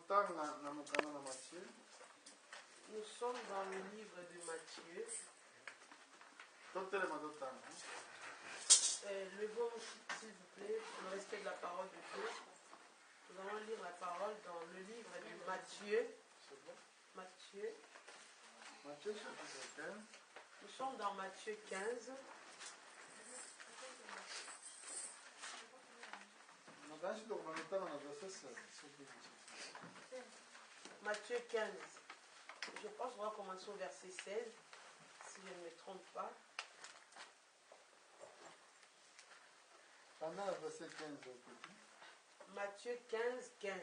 Nous sommes dans le livre de Matthieu. Levons, s'il vous plaît, pour le respect de la parole de Dieu. Nous allons lire la parole dans le livre de Matthieu. Matthieu. Nous sommes dans Matthieu 15. Matthieu 15. Je pense qu'on va commencer au verset 16, si je ne me trompe pas. Matthieu 15, 15.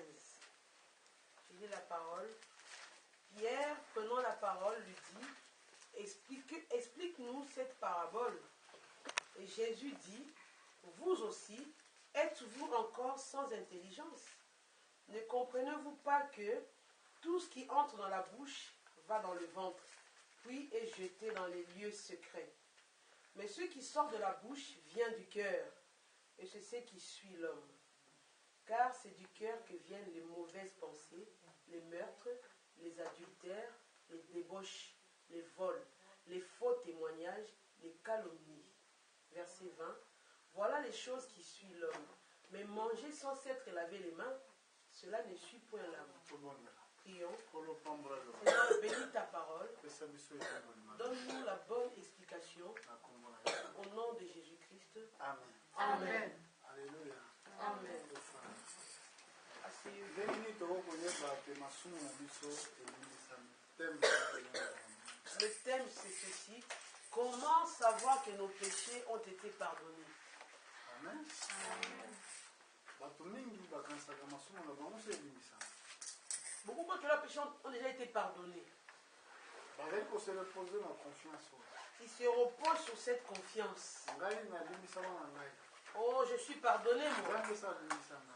Je lis la parole. Pierre, prenant la parole, lui dit, explique-nous cette parabole. Et Jésus dit, vous aussi, êtes-vous encore sans intelligence? Ne comprenez-vous pas que tout ce qui entre dans la bouche va dans le ventre, puis est jeté dans les lieux secrets. Mais ce qui sort de la bouche vient du cœur, et c'est ce qui suit l'homme. Car c'est du cœur que viennent les mauvaises pensées, les meurtres, les adultères, les débauches, les vols, les faux témoignages, les calomnies. Verset 20. Voilà les choses qui suivent l'homme. Mais manger sans s'être lavé les mains, cela ne suit point l'âme. Prions. Seigneur, bénis ta parole. Donne-nous la bonne explication. Au nom de Jésus-Christ. Amen. Amen. Alléluia. Amen. Le thème c'est ceci. Comment savoir que nos péchés ont été pardonnés? Amen. Beaucoup croient que leurs péchés ont déjà été pardonnés. Ils se reposent sur cette confiance. Oh, je suis pardonné, moi.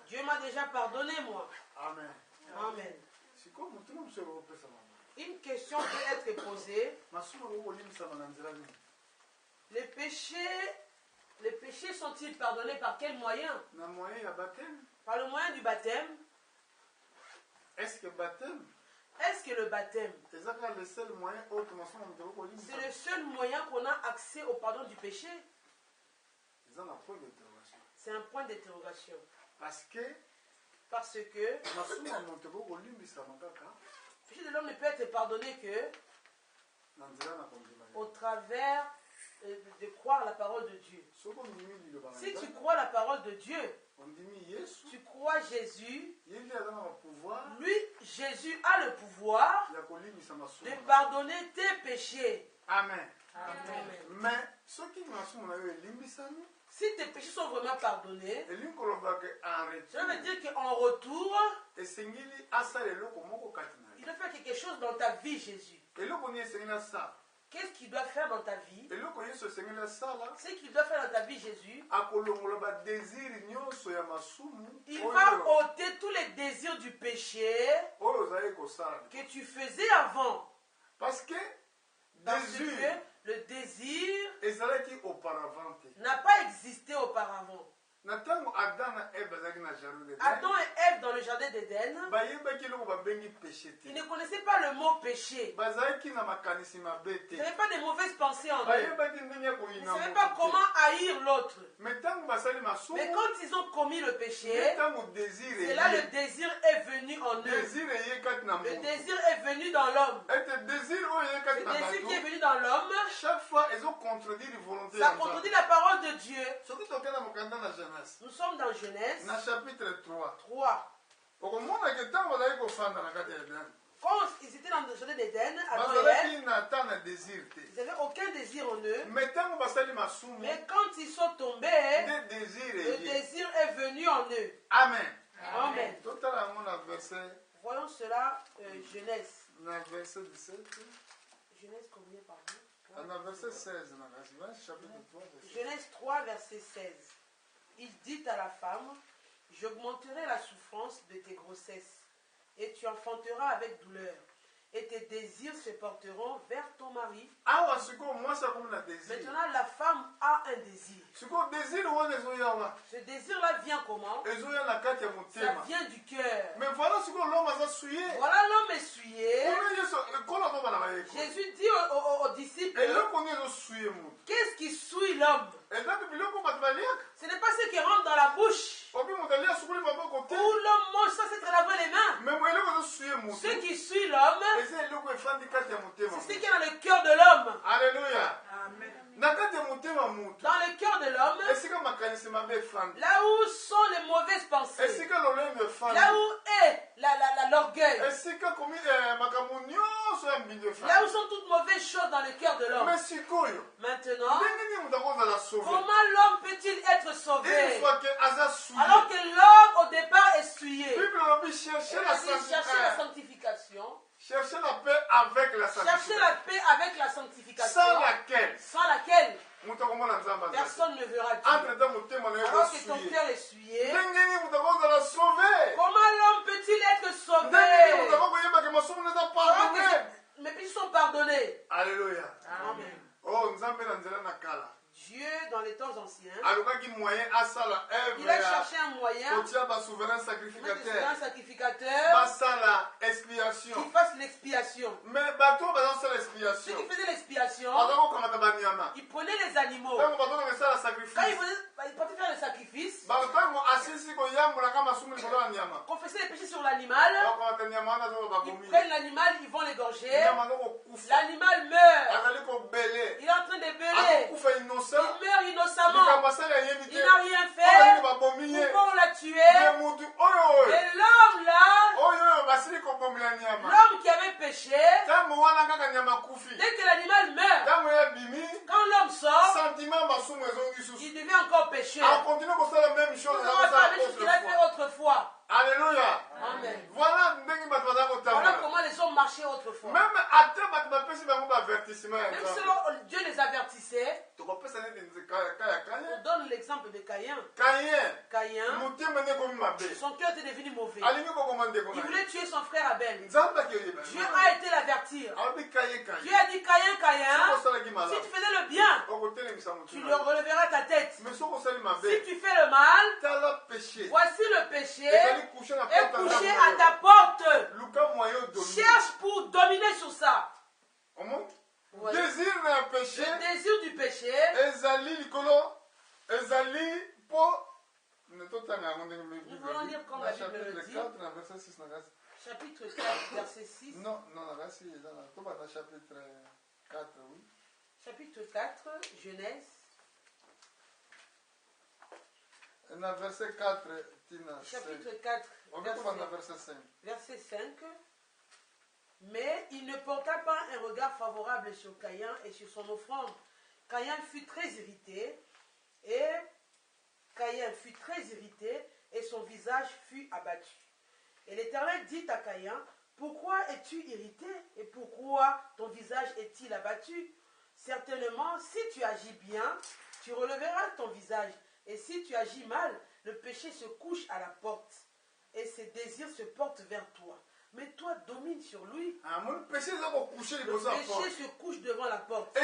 Dieu m'a déjà pardonné, moi. Amen. Amen. Une question peut être posée. Les péchés sont-ils pardonnés par quel moyen? Par le moyen du baptême. Est-ce que le baptême, c'est le seul moyen qu'on a accès au pardon du péché? C'est un point d'interrogation. Parce que le péché de l'homme ne peut être pardonné que au travers de croire la parole de Dieu. Si tu crois la parole de Dieu, tu crois Jésus, lui, Jésus a le pouvoir de pardonner tes péchés. Amen. Amen. Si tes péchés sont vraiment pardonnés, ça veut dire qu'en retour, il doit faire quelque chose dans ta vie, Jésus. Qu'est-ce qu'il doit faire dans ta vie? Ce qu'il doit faire dans ta vie, Jésus, il va ôter tous les désirs du péché que tu faisais avant. Parce que le désir n'a pas existé auparavant. Adam et Ève dans le jardin d'Éden, ils ne connaissaient pas le mot péché. Ils n'avaient pas de mauvaises pensées en eux. Ils ne savaient pas comment haïr l'autre. Mais quand ils ont commis le péché, c'est là le désir est venu en eux. Le désir est venu dans l'homme. Le désir qui est venu dans l'homme, chaque fois, ils ont contredit la volonté. Ça contredit la parole de Dieu. Nous sommes dans Genèse. Chapitre 3. Quand ils étaient dans le jardin d'Éden, ils n'avaient aucun désir en eux. Mais quand ils sont tombés, le désir est venu en eux. Amen. Amen. Voyons cela, Genèse. Genèse combien, pardon? Verset 16. Genèse 3, verset 16. Il dit à la femme, j'augmenterai la souffrance de tes grossesses, et tu enfanteras avec douleur. et tes désirs se porteront vers ton mari. Awa siko mwasi akomi na désir. Maintenant, la femme a un désir. Siko désir wana ezoyanga. Ce désir-là vient comment? Ezoya na kati ya Ça motema. vient du cœur. Mais voilà siko l'homme aza souillé. Voilà l'homme essuyé. Jésus dit aux disciples, qu'est-ce qui souille l'homme? Ce n'est pas ce qui rentre dans la bouche. Où l'homme mange sans s'être lavé les mains. Ce qui suit l'homme, c'est ce qui est dans le cœur de l'homme. Alléluia. Amen. Dans le cœur de l'homme, là où sont les mauvaises pensées, là où est l'orgueil, là où sont toutes mauvaises choses dans le cœur de l'homme. Maintenant, comment l'homme peut-il être sauvé alors que l'homme au départ est souillé? Chercher la sanctification. Cherchez la paix avec la sanctification. Cherchez la paix avec la sanctification. Sans laquelle personne ne verra Dieu. Alors que ton cœur est souillé, comment l'homme peut-il être sauvé? Mes péchés sont pardonnés. Alléluia. Amen. Oh, Dieu, dans les temps anciens, il a cherché un moyen pour un souverain sacrificateur qui fasse l'expiation. Mais ceux qui faisaient l'expiation, ils prenaient les animaux. Quand ils partaient faire le sacrifice, confesser les péchés sur l'animal, ils prennent l'animal, ils vont l'égorger. L'animal meurt. Il est en train de bêler. Il meurt innocemment. Il n'a rien fait. Pourquoi on l'a tué? Et l'homme là, l'homme qui avait péché, dès que l'animal meurt, quand l'homme sort, il devient encore pécheur. Il va faire la même chose qu'il a fait autrefois. Alléluia. Amen. Voilà comment les hommes marchaient autrefois. Même si Dieu les avertissait, on donne l'exemple de Caïn. Caïn, son cœur était devenu mauvais. Il voulait tuer son frère Abel. Dieu a été l'avertir. Dieu a dit Caïn, si tu faisais le bien, tu le releveras ta tête. Si tu fais le mal, voici le péché est couché à ta porte. Cherche pour dominer sur ça. Ouais. Désir d'un péché. Le désir du péché. Nous voulons lire comme la Bible le dit. Chapitre 4, verset 6. Non, chapitre 4, oui. Chapitre 4, Genèse. Verset 4, chapitre 4, verset 5. Mais il ne porta pas un regard favorable sur Caïn et sur son offrande. Caïn fut très irrité et son visage fut abattu. Et l'Éternel dit à Caïn, pourquoi es-tu irrité et pourquoi ton visage est-il abattu? Certainement, si tu agis bien, tu relèveras ton visage. Et si tu agis mal, le péché se couche à la porte et ses désirs se portent vers toi. Mais toi, domine sur lui. Le péché se couche devant la porte.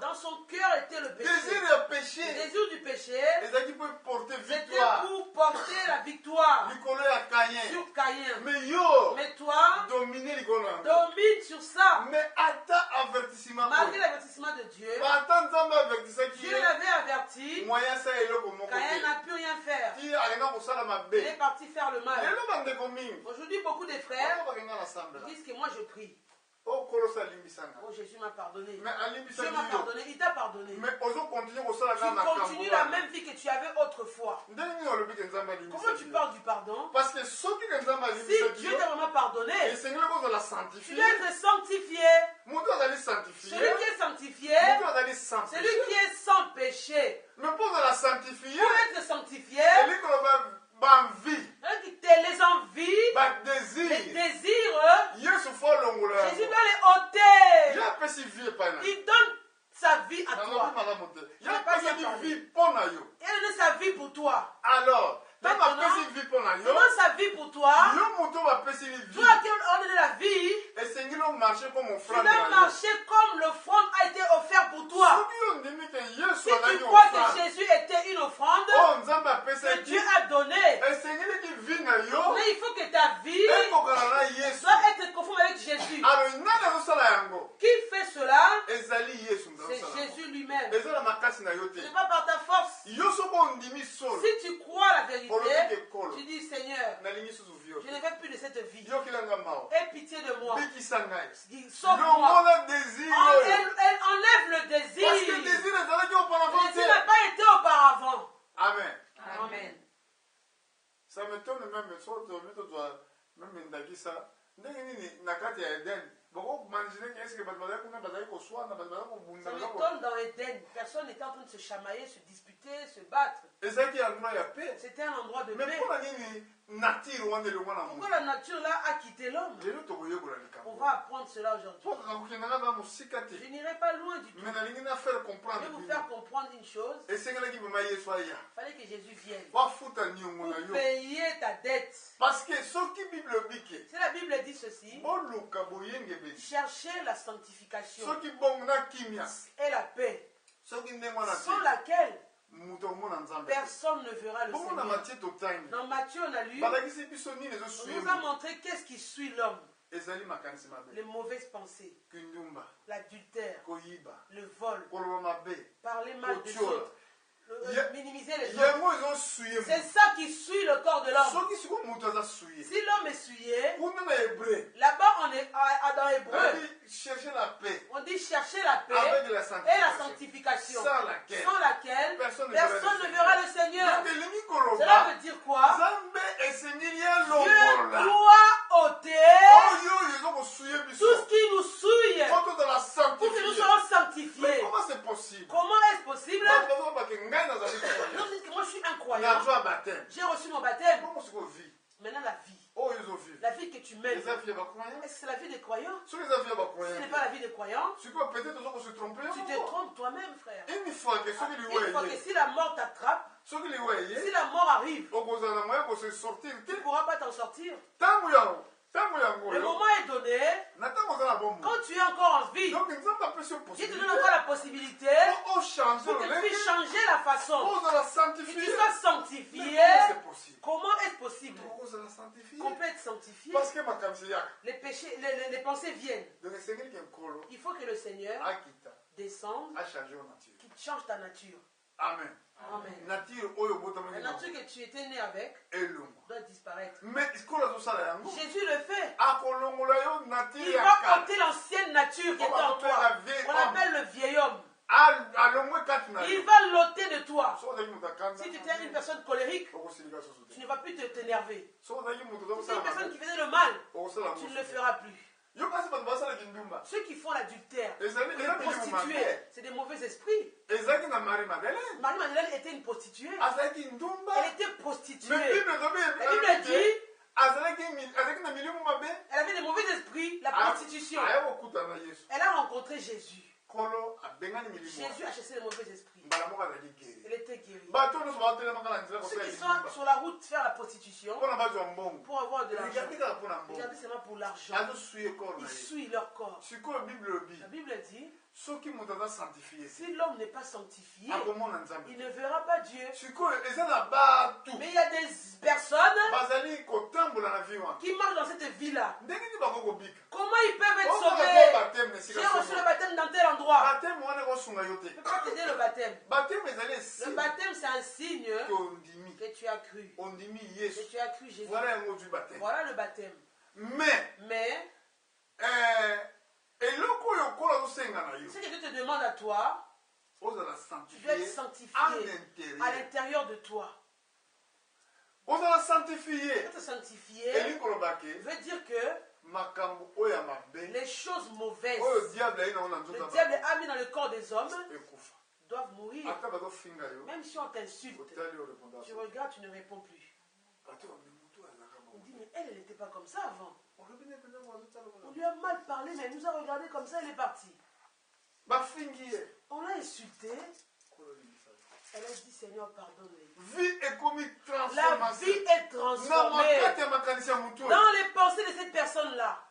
Dans son cœur était le péché. Le désir du péché, c'était pour porter la victoire sur Caïn. Mais toi, domine sur ça. Malgré l'avertissement de Dieu, Dieu l'avait averti. Caïn n'a pu rien faire. Il est parti faire le mal. Aujourd'hui, beaucoup de frères disent que moi je prie. Oh, Jésus m'a pardonné. Dieu m'a pardonné, il t'a pardonné. Mais tu continues la même vie que tu avais autrefois. Comment tu parles du pardon? Parce que si Dieu t'a vraiment pardonné, tu dois être sanctifié. Celui qui est sanctifié, celui qui est sans péché. Mais pour être sanctifié, les envies, les désirs, Jésus doit les ôter. Il donne sa vie à toi. Il donne sa vie pour toi. Alors, Maintenant, sa vie pour toi, Toi qui as donné la vie, tu dois marcher comme l'offrande a été offerte pour toi. Si tu crois que Jésus était une offrande que Dieu a donnée, mais il faut que ta vie doit être conforme avec Jésus. Qui fait cela? C'est Jésus lui-même. Ce n'est pas par ta force. Si tu crois la vérité, tu dis Seigneur, je ne veux plus de cette vie. Aie pitié de moi. Sauve-moi. Elle enlève le désir. Parce que le désir n'a pas été auparavant. Amen. Amen. Ça m'étonne même, Ça m'étonne dans Éden. Personne n'était en train de se chamailler, se disputer, se battre. C'était un endroit de paix. Pourquoi la nature là a quitté l'homme? On va apprendre cela aujourd'hui. Je n'irai pas loin du tout. Je vais vous faire comprendre une chose. Il fallait que Jésus vienne pour payer ta dette. Parce que ce qui Bible dit, si la Bible dit ceci, cherchez la sanctification et la paix, sans laquelle personne ne verra le Seigneur. Dans Matthieu, on a lu, on nous a montré qu'est-ce qui suit l'homme. Les mauvaises pensées, l'adultère, le vol, parler mal des autres, minimiser les autres. C'est ça qui suit le corps de l'homme. Si l'homme est souillé, là-bas dans Hébreu, on dit chercher la paix et la sanctification, sans laquelle personne ne verra le Seigneur. Cela veut dire quoi? Dieu doit ôter tout ce qui nous souille pour que nous soyons sanctifiés. Comment est-ce possible? Moi je suis un croyant, j'ai reçu mon baptême. Maintenant la vie que tu mènes, est-ce que c'est la vie des croyants? Si ce n'est pas la vie des croyants, tu te trompes toi-même, frère. Une fois que si la mort t'attrape, si la mort arrive, tu ne pourras pas t'en sortir. Le moment est donné, quand tu es encore en vie, Dieu te donne encore la possibilité pour que tu puisses changer la façon, que tu sois sanctifié. Comment est-ce possible qu'on peut être sanctifié? Les péchés, les pensées viennent. Il faut que le Seigneur descende, qu'il change ta nature. Amen. Amen. La nature que tu étais né avec doit disparaître. Jésus le fait. Il va ôter l'ancienne nature qui est en toi. On appelle le vieil homme. Il va l'ôter de toi. Si tu étais une personne colérique, tu ne vas plus t'énerver. Si tu es une personne qui faisait le mal, tu ne le feras plus. Ceux qui font l'adultère, les prostituées, c'est des mauvais esprits. Marie-Madeleine était une prostituée. Elle était prostituée. La Bible dit, elle avait des mauvais esprits, la prostitution. Elle a rencontré Jésus. Jésus a chassé les mauvais esprits. Elle était guérie. Ceux qui sont sur la route faire la prostitution pour avoir de l'argent, regardez seulement pour l'argent. Ils souillent leur corps. La Bible dit, si l'homme n'est pas sanctifié, il ne verra pas Dieu. Mais il y a des personnes qui marchent dans cette vie-là. Comment ils peuvent être sauvés? J'ai reçu le baptême dans tel endroit. Je ne peux pas t'aider le baptême. Le baptême, c'est un signe que tu as cru. Que tu as cru Jésus. Voilà le baptême. Mais ce que Dieu te demande à toi, tu dois être sanctifié à l'intérieur de toi. Être sanctifié veut dire que les choses mauvaises, le diable a mis dans le corps des hommes, doivent mourir. Même si on t'insulte, tu regardes, tu ne réponds plus. On dit, mais elle n'était pas comme ça avant. On lui a mal parlé, mais elle nous a regardé comme ça, elle est partie. On l'a insulté. Elle a dit, Seigneur, pardonne-les. Vie est comme une La transformation. vie est transformée dans les pensées de cette personne-là.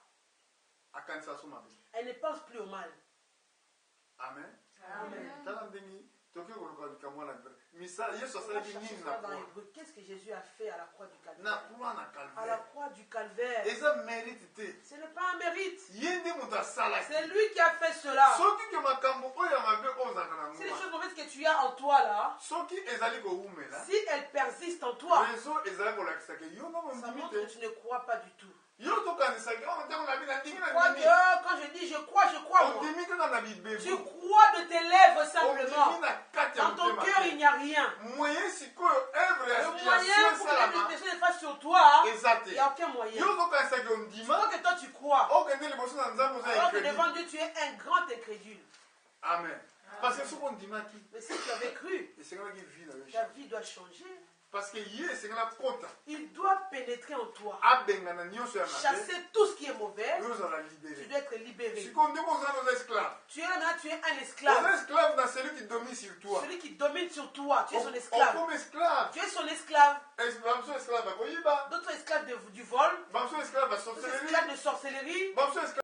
Elle ne pense plus au mal. Amen. Amen. Qu'est-ce que Jésus a fait à la croix du calvaire? À la croix du calvaire. Ce n'est pas un mérite. C'est lui qui a fait cela. Si les choses mauvaises que tu as en toi là, si elles persistent en toi, ça montre que tu ne crois pas du tout. Quand je dis je crois, moi. Tu crois de tes lèvres simplement. Dans ton cœur, il n'y a rien. Le moyen pour que la personne fasse sur toi, il n'y a aucun moyen. Je crois que toi tu crois. Alors que devant Dieu, tu es un grand incrédule. Amen. Mais si tu avais cru, ta vie doit changer. Parce que il doit pénétrer en toi. Chasser tout ce qui est mauvais. Tu dois être libéré. Tu es là maintenant, tu es un esclave. Celui qui domine sur toi. Celui qui domine sur toi, tu es son esclave. Tu es son esclave. D'autres esclaves du vol. D'autres esclaves de sorcellerie.